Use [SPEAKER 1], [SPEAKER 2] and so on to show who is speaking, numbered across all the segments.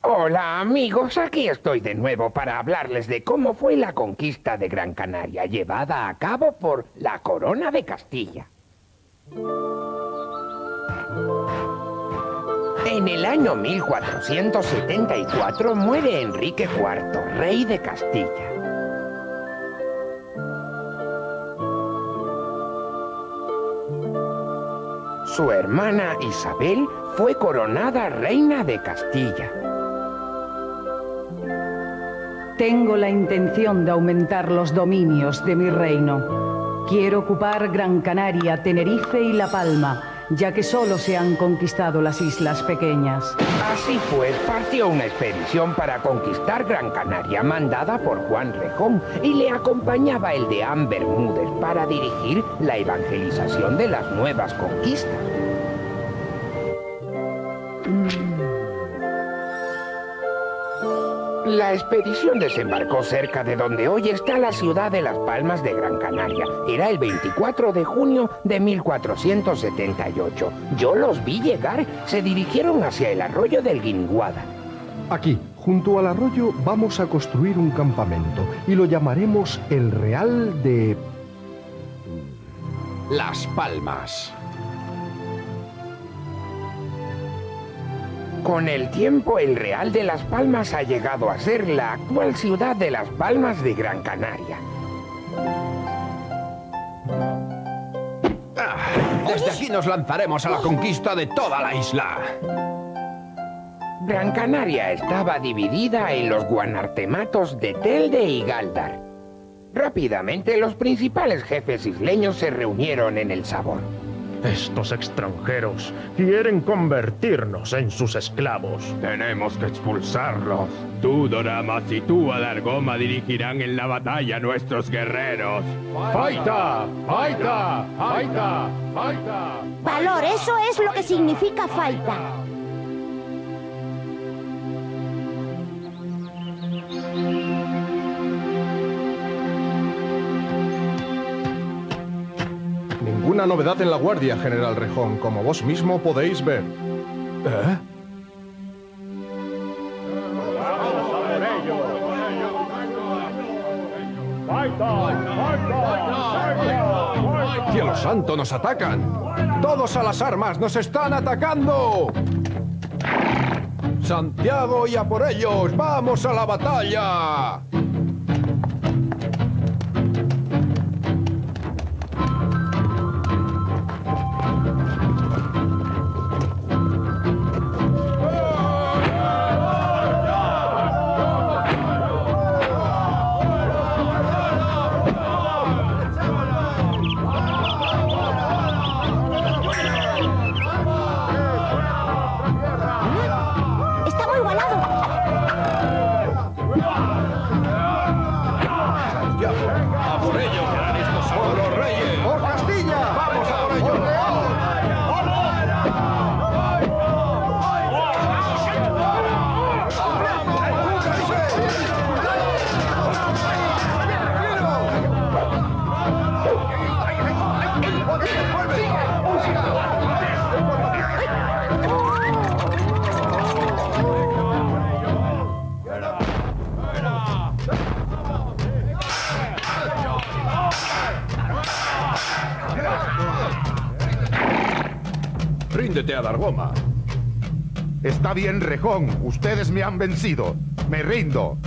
[SPEAKER 1] Hola amigos, aquí estoy de nuevo para hablarles de cómo fue la conquista de Gran Canaria, llevada a cabo por la Corona de Castilla. En el año 1474 muere Enrique IV, rey de Castilla. Su hermana Isabel fue coronada reina de Castilla.
[SPEAKER 2] Tengo la intención de aumentar los dominios de mi reino. Quiero ocupar Gran Canaria, Tenerife y La Palma, ya que solo se han conquistado las islas pequeñas.
[SPEAKER 1] Así pues, partió una expedición para conquistar Gran Canaria, mandada por Juan Rejón, y le acompañaba el deán Bermúdez para dirigir la evangelización de las nuevas conquistas. La expedición desembarcó cerca de donde hoy está la ciudad de Las Palmas de Gran Canaria. Era el 24 de junio de 1478. Yo los vi llegar. Se dirigieron hacia el arroyo del Guiniguada.
[SPEAKER 3] Aquí, junto al arroyo, vamos a construir un campamento y lo llamaremos el Real de...
[SPEAKER 4] Las Palmas.
[SPEAKER 1] Con el tiempo, el Real de Las Palmas ha llegado a ser la actual ciudad de Las Palmas de Gran Canaria.
[SPEAKER 4] Desde aquí nos lanzaremos a la conquista de toda la isla.
[SPEAKER 1] Gran Canaria estaba dividida en los guanartematos de Telde y Gáldar. Rápidamente, los principales jefes isleños se reunieron en el Sabor.
[SPEAKER 5] Estos extranjeros quieren convertirnos en sus esclavos.
[SPEAKER 6] Tenemos que expulsarlos. Tú, Doramas, y tú, Adargoma, dirigirán en la batalla a nuestros guerreros. ¡Faita! ¡Faita! ¡Faita! ¡Faita!
[SPEAKER 7] Valor, eso es lo que significa faita.
[SPEAKER 3] Ninguna novedad en la guardia, General Rejón, como vos mismo podéis ver. ¿Eh? ¡Cielo santo, nos atacan! ¡Todos a las armas! ¡Nos están atacando! ¡Santiago y a por ellos! ¡Vamos a la batalla!
[SPEAKER 4] Ríndete, Adargoma.
[SPEAKER 8] Está bien, Rejón. Ustedes me han vencido. Me rindo.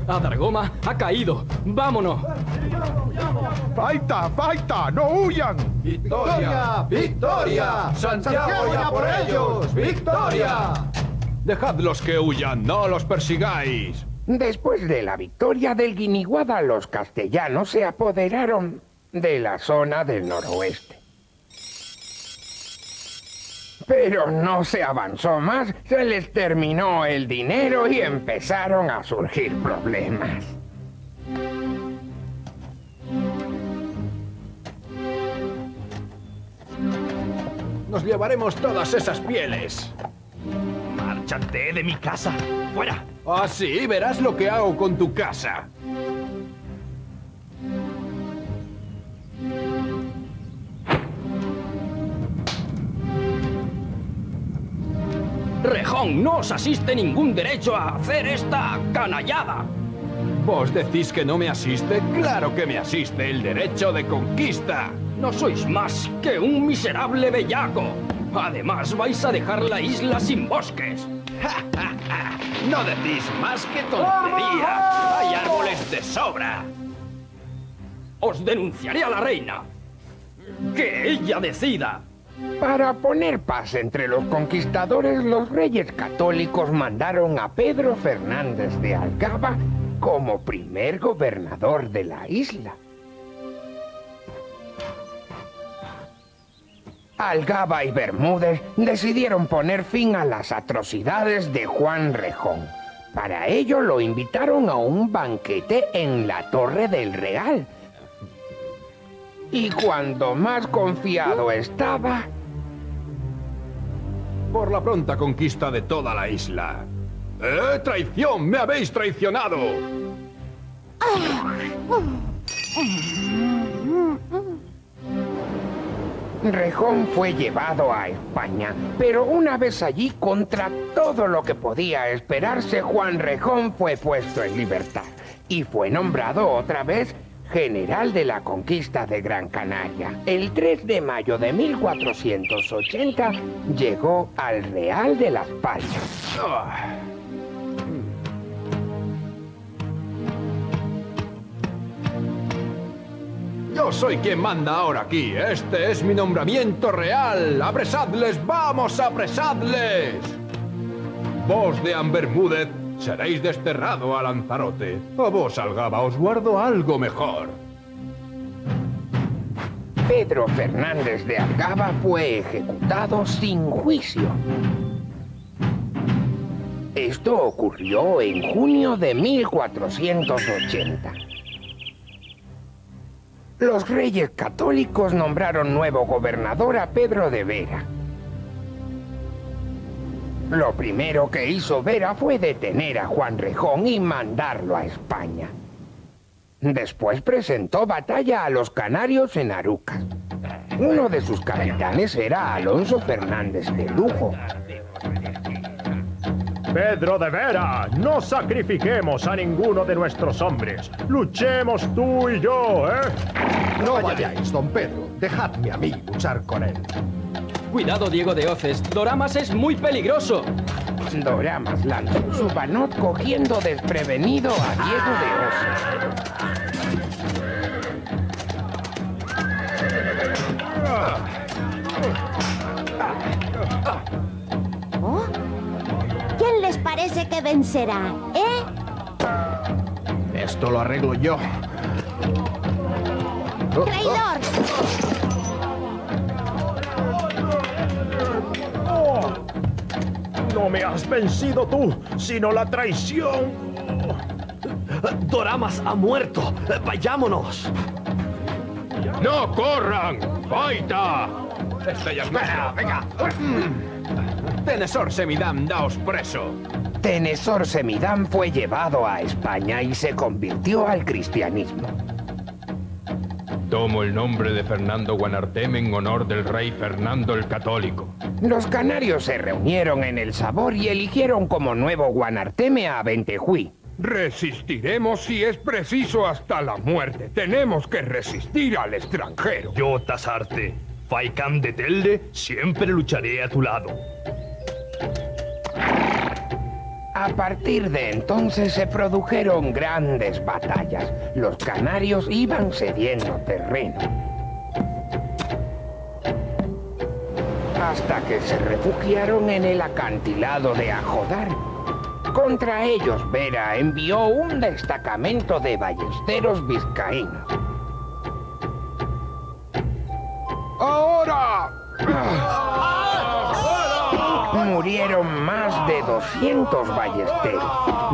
[SPEAKER 9] Adargoma ha caído. ¡Vámonos!
[SPEAKER 8] ¡Faita! ¡Faita! ¡No huyan!
[SPEAKER 4] ¡Victoria! ¡Victoria! ¡Santiago y a por ellos! ¡Victoria! Dejadlos que huyan, no los persigáis.
[SPEAKER 1] Después de la victoria del Guiniguada, los castellanos se apoderaron de la zona del noroeste. Pero no se avanzó más, se les terminó el dinero y empezaron a surgir problemas.
[SPEAKER 4] Nos llevaremos todas esas pieles.
[SPEAKER 5] ¡Márchate de mi casa! ¡Fuera!
[SPEAKER 4] Así verás lo que hago con tu casa.
[SPEAKER 9] Rejón, no os asiste ningún derecho a hacer esta canallada.
[SPEAKER 4] ¿Vos decís que no me asiste? ¡Claro que me asiste el derecho de conquista!
[SPEAKER 9] No sois más que un miserable bellaco. Además, vais a dejar la isla sin bosques.
[SPEAKER 4] ¡Ja, ja, ja! No decís más que tonterías. Hay árboles de sobra.
[SPEAKER 9] Os denunciaré a la reina. Que ella decida.
[SPEAKER 1] Para poner paz entre los conquistadores, los reyes católicos mandaron a Pedro Fernández de Algaba como primer gobernador de la isla. Algaba y Bermúdez decidieron poner fin a las atrocidades de Juan Rejón. Para ello lo invitaron a un banquete en la Torre del Real. Y cuando más confiado estaba...
[SPEAKER 4] Por la pronta conquista de toda la isla. ¡Traición! ¡Me habéis traicionado!
[SPEAKER 1] Rejón fue llevado a España, pero una vez allí, contra todo lo que podía esperarse, Juan Rejón fue puesto en libertad y fue nombrado otra vez general de la conquista de Gran Canaria. El 3 de mayo de 1480 llegó al Real de Las Palmas.
[SPEAKER 4] Yo soy quien manda ahora aquí. Este es mi nombramiento real. ¡Apresadles! ¡Vamos, apresadles! Vos de Bermúdez seréis desterrado a Lanzarote. A vos, Algaba, os guardo algo mejor.
[SPEAKER 1] Pedro Fernández de Algaba fue ejecutado sin juicio. Esto ocurrió en junio de 1480. Los reyes católicos nombraron nuevo gobernador a Pedro de Vera. Lo primero que hizo Vera fue detener a Juan Rejón y mandarlo a España. Después presentó batalla a los canarios en Arucas. Uno de sus capitanes era Alonso Fernández de Lugo.
[SPEAKER 6] Pedro de Vera, no sacrifiquemos a ninguno de nuestros hombres. Luchemos tú y yo, ¿eh?
[SPEAKER 3] No vayáis, don Pedro. Dejadme a mí luchar con él.
[SPEAKER 9] Cuidado, Diego de Oces. Doramas es muy peligroso.
[SPEAKER 1] Doramas lanzó su banot cogiendo desprevenido a Diego de Oces.
[SPEAKER 7] ¿Oh? ¿Quién les parece que vencerá,
[SPEAKER 3] Esto lo arreglo yo.
[SPEAKER 7] ¡Traidor!
[SPEAKER 6] Oh, no me has vencido tú, sino la traición.
[SPEAKER 5] Doramas ha muerto. Vayámonos.
[SPEAKER 6] ¡No corran! ¡Faita!
[SPEAKER 4] Este ya es nuestro. ¡Venga! Tenesor Semidán, daos preso.
[SPEAKER 1] Tenesor Semidán fue llevado a España y se convirtió al cristianismo.
[SPEAKER 6] Tomo el nombre de Fernando Guanarteme en honor del rey Fernando el Católico.
[SPEAKER 1] Los canarios se reunieron en El Sabor y eligieron como nuevo Guanarteme a Bentejuí.
[SPEAKER 10] Resistiremos si es preciso hasta la muerte. Tenemos que resistir al extranjero.
[SPEAKER 5] Yo, Tasarte, Faikán de Telde, siempre lucharé a tu lado.
[SPEAKER 1] A partir de entonces se produjeron grandes batallas. Los canarios iban cediendo terreno. Hasta que se refugiaron en el acantilado de Ajodar. Contra ellos, Vera envió un destacamento de ballesteros vizcaínos.
[SPEAKER 10] ¡Ahora!
[SPEAKER 1] Murieron más de 200 ballesteros.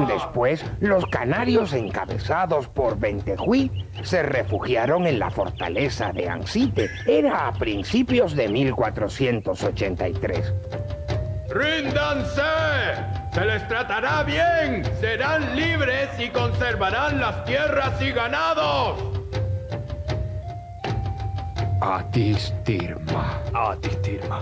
[SPEAKER 1] Después, los canarios, encabezados por Bentejuí, se refugiaron en la fortaleza de Ansite. Era a principios de 1483.
[SPEAKER 6] ¡Ríndanse! ¡Se les tratará bien! ¡Serán libres y conservarán las tierras y ganados!
[SPEAKER 10] Atistirma.
[SPEAKER 5] Atistirma.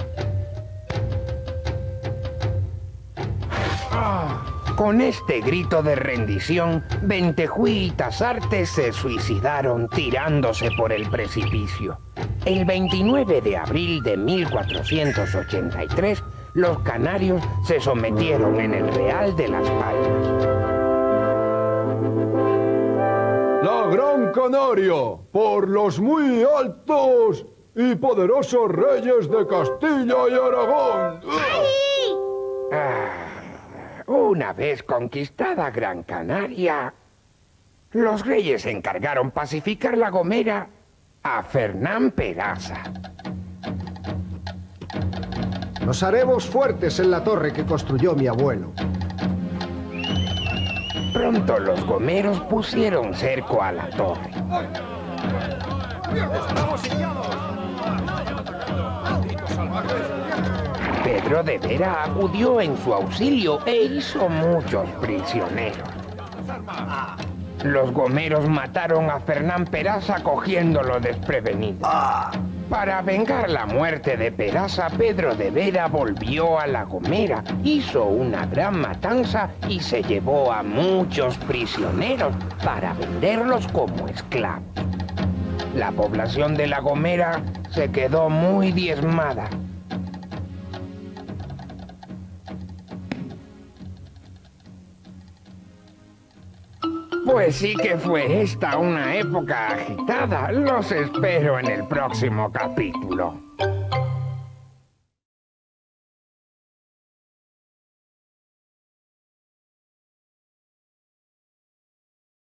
[SPEAKER 1] Con este grito de rendición, Bentejuí y Tasarte se suicidaron tirándose por el precipicio. El 29 de abril de 1483, los canarios se sometieron en el Real de Las Palmas.
[SPEAKER 4] La Gran Canaria, por los muy altos y poderosos reyes de Castilla y Aragón.
[SPEAKER 1] Una vez conquistada Gran Canaria, los reyes encargaron pacificar La Gomera a Fernán Peraza.
[SPEAKER 11] Nos haremos fuertes en la torre que construyó mi abuelo.
[SPEAKER 1] Pronto los gomeros pusieron cerco a la torre.
[SPEAKER 10] ¡Estamos sitiados!
[SPEAKER 1] Pedro de Vera acudió en su auxilio e hizo muchos prisioneros. Los gomeros mataron a Fernán Peraza cogiéndolo desprevenido. Para vengar la muerte de Peraza, Pedro de Vera volvió a La Gomera, hizo una gran matanza y se llevó a muchos prisioneros para venderlos como esclavos. La población de La Gomera se quedó muy diezmada. Pues sí que fue esta una época agitada. Los espero en el próximo capítulo.